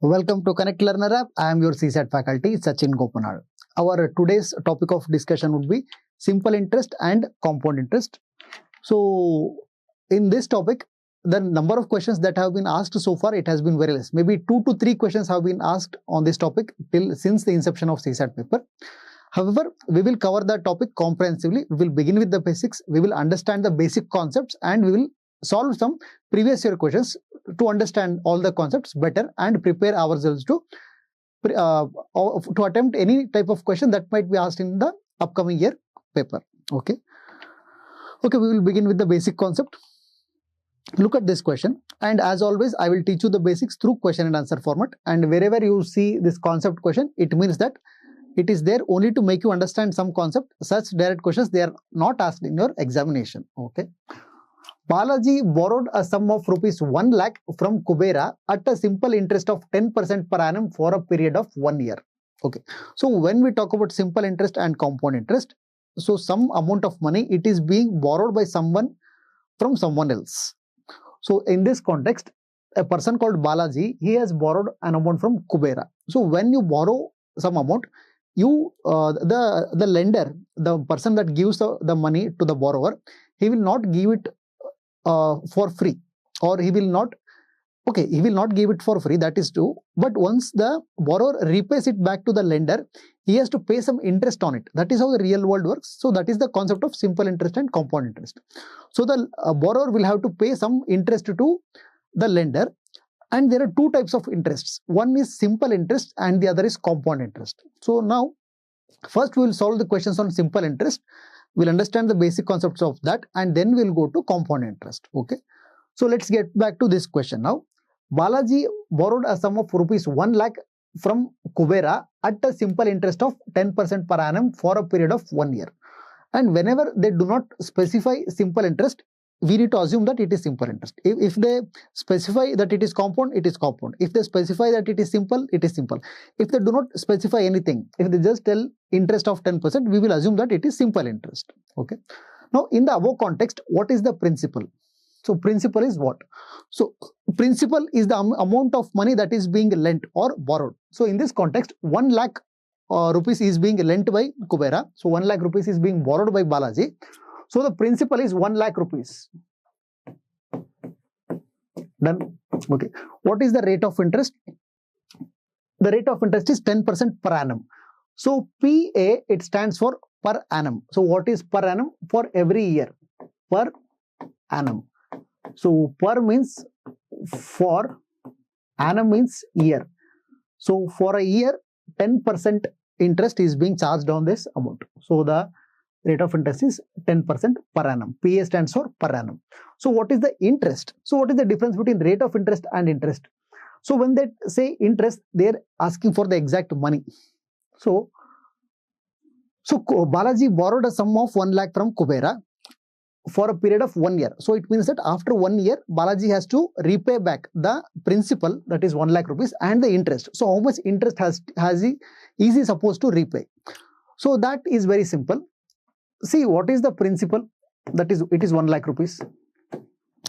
Welcome to Connect Learner app. I am your CSAT faculty, Sachin Gopanaal. Our today's topic of discussion would be simple interest and compound interest. So, in this topic, the number of questions that have been asked so far, it has been very less. Maybe 2 to 3 questions have been asked on this topic since the inception of CSAT paper. However, we will cover the topic comprehensively. We will begin with the basics. We will understand the basic concepts and we will solve some previous year questions to understand all the concepts better and prepare ourselves to attempt any type of question that might be asked in the upcoming year paper. Okay, we will begin with the basic concept. Look at this question, and as always, I will teach you the basics through question and answer format. And wherever you see this concept question, it means that it is there only to make you understand some concept. Such direct questions, they are not asked in your examination. Okay. Balaji borrowed a sum of rupees 1 lakh from Kubera at a simple interest of 10% per annum for a period of 1 year. Okay. So when we talk about simple interest and compound interest, so some amount of money, it is being borrowed by someone from someone else. So in this context, a person called Balaji, he has borrowed an amount from Kubera. So when you borrow some amount, you the lender, the person that gives the money to the borrower, he will not give it for free, or he will not give it for free, that is true. But once the borrower repays it back to the lender, he has to pay some interest on it. That is how the real world works. So that is the concept of simple interest and compound interest. So the borrower will have to pay some interest to the lender. And there are 2 types of interests. One is simple interest and the other is compound interest. So now, first we will solve the questions on simple interest. We'll understand the basic concepts of that, and then we'll go to compound interest. Okay. So let's get back to this question now. Balaji borrowed a sum of rupees 1 lakh from Kubera at a simple interest of 10% per annum for a period of 1 year. And whenever they do not specify simple interest, we need to assume that it is simple interest. If they specify that it is compound, it is compound. If they specify that it is simple, it is simple. If they do not specify anything, if they just tell interest of 10%, we will assume that it is simple interest. Okay. Now, in the above context, what is the principal? So, principal is what? So, principal is the amount of money that is being lent or borrowed. So, in this context, 1 lakh rupees is being lent by Kubera. So, 1 lakh rupees is being borrowed by Balaji. So the principal is 1 lakh rupees. Done. Okay. What is the rate of interest? The rate of interest is 10% per annum. So PA, it stands for per annum. So what is per annum? For every year. Per annum. So per means for, annum means year. So for a year, 10% interest is being charged on this amount. So the rate of interest is 10% per annum. PA stands for per annum. So what is the interest? So what is the difference between rate of interest and interest? So when they say interest, they are asking for the exact money. So Balaji borrowed a sum of 1 lakh from Kubera for a period of 1 year. So it means that after 1 year, Balaji has to repay back the principal, that is 1 lakh rupees, and the interest. So how much interest is he supposed to repay? So that is very simple. See, what is the principal? That is, it is 1 lakh rupees.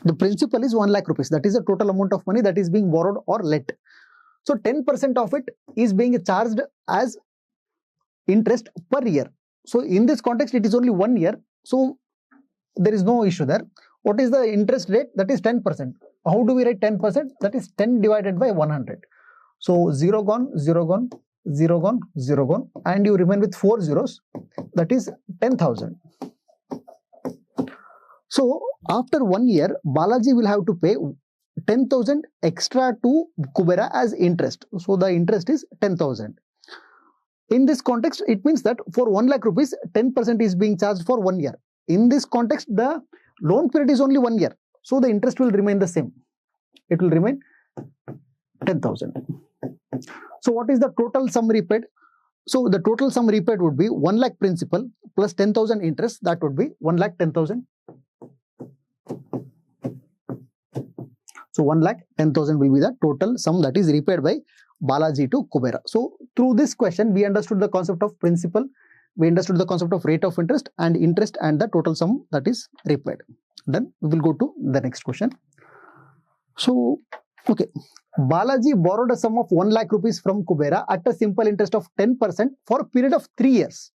The principal is 1 lakh rupees. That is the total amount of money that is being borrowed or lent. So 10% of it is being charged as interest per year. So in this context, it is only 1 year. So there is no issue there. What is the interest rate? That is 10%. How do we write 10%? That is 10 divided by 100. So 0 gone, 0 gone, 0 gone, 0 gone, and you remain with 4 zeros. That is 10,000. So after 1 year, Balaji will have to pay 10,000 extra to Kubera as interest. So the interest is 10,000. In this context, it means that for 1 lakh rupees, 10% is being charged for 1 year. In this context, the loan period is only 1 year. So the interest will remain the same. It will remain 10,000. So what is the total sum repaid? So the total sum repaid would be 1 lakh principal plus 10,000 interest. That would be 1 lakh 10,000. So 1 lakh 10,000 will be the total sum that is repaid by Balaji to Kubera. So through this question, we understood the concept of principal, we understood the concept of rate of interest and the total sum that is repaid. Then we will go to the next question. So, okay. Balaji borrowed a sum of 1 lakh rupees from Kubera at a simple interest of 10% for a period of 3 years.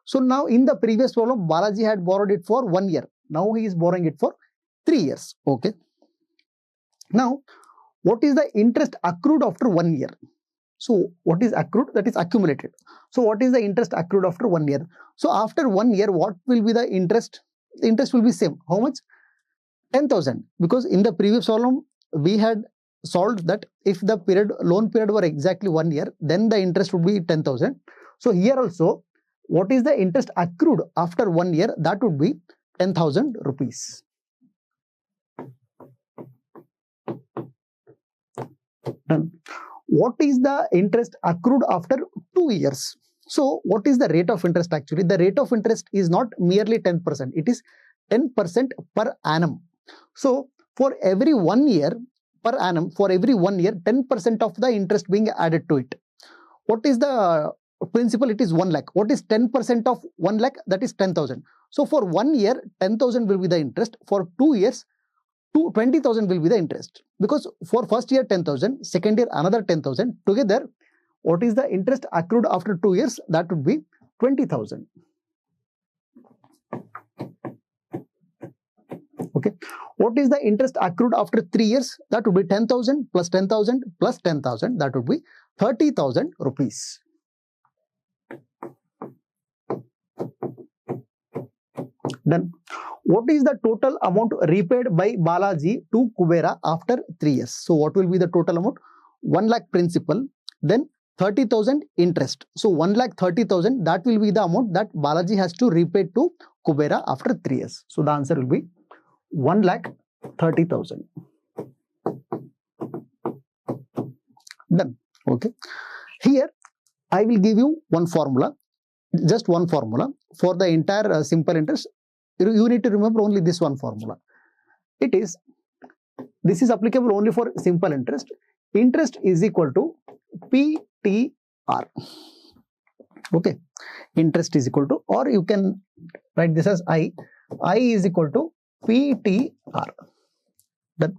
So now in the previous problem, Balaji had borrowed it for 1 year. Now he is borrowing it for 3 years. Okay. Now, what is the interest accrued after 1 year? So what is accrued? That is accumulated. So what is the interest accrued after 1 year? So after 1 year, what will be the interest? The interest will be same. How much? 10,000. Because in the previous problem, we had solved that if the loan period were exactly 1 year, then the interest would be 10,000. So here also, what is the interest accrued after 1 year? That would be 10,000 rupees. Done. What is the interest accrued after 2 years? So what is the rate of interest actually? The rate of interest is not merely 10%. It is 10% per annum. So for every 1 year per annum, for every 1 year, 10% of the interest being added to it. What is the principal? It is 1 lakh. What is 10% of 1 lakh? That is 10,000. So for 1 year, 10,000 will be the interest. For 2 years, 20,000 will be the interest. Because for first year 10,000, second year another 10,000. Together, what is the interest accrued after 2 years? That would be 20,000. Okay. What is the interest accrued after 3 years? That would be 10,000 plus 10,000 plus 10,000. That would be 30,000 rupees. Then, what is the total amount repaid by Balaji to Kubera after 3 years? So, what will be the total amount? 1 lakh principal, then 30,000 interest. So, 1,30,000, that will be the amount that Balaji has to repay to Kubera after 3 years. So, the answer will be 1,30,000. Done. Okay. Here, I will give you one formula, just one formula for the entire simple interest. You need to remember only this one formula. This is applicable only for simple interest. Interest is equal to PTR. Okay. Interest is equal to, or you can write this as I. I is equal to PTR. Done.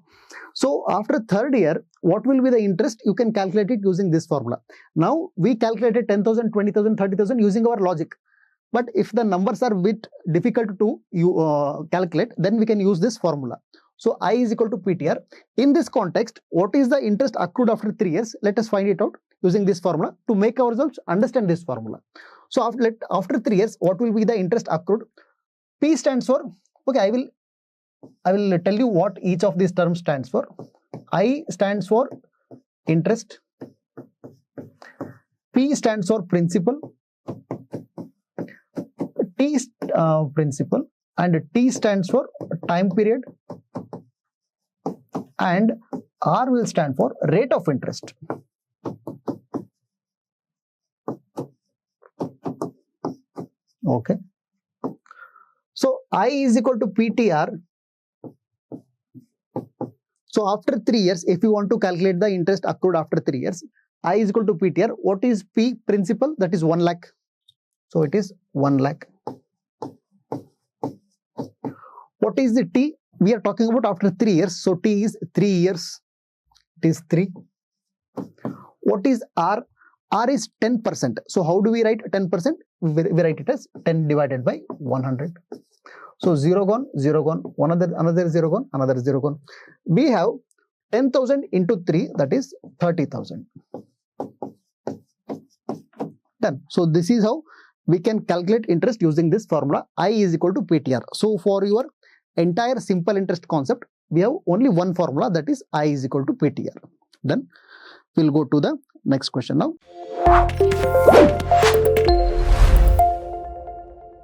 So after third year, what will be the interest? You can calculate it using this formula. Now we calculated 10,000, 20,000, 30,000 using our logic. But if the numbers are a bit difficult to calculate, then we can use this formula. So I is equal to PTR. In this context, what is the interest accrued after 3 years? Let us find it out using this formula to make ourselves understand this formula. So after 3 years, what will be the interest accrued? P stands for, okay, I will tell you what each of these terms stands for. I stands for interest. P stands for principal. T principal, and T stands for time period, and R will stand for rate of interest. Okay. So I is equal to PTR. So after 3 years, if you want to calculate the interest accrued after 3 years, I is equal to PTR. What is P principal? That is 1 lakh. So it is 1 lakh. What is the T? We are talking about after 3 years. So T is 3 years. It is 3. What is R? R is 10%. So how do we write 10%? We write it as 10 divided by 100. So 0 gone, 0 gone, another 0 gone, another 0 gone. We have 10,000 into 3, that is 30,000. Done. So this is how we can calculate interest using this formula. I is equal to PTR. So for your entire simple interest concept, we have only one formula, that is I is equal to PTR. Then we'll go to the next question now.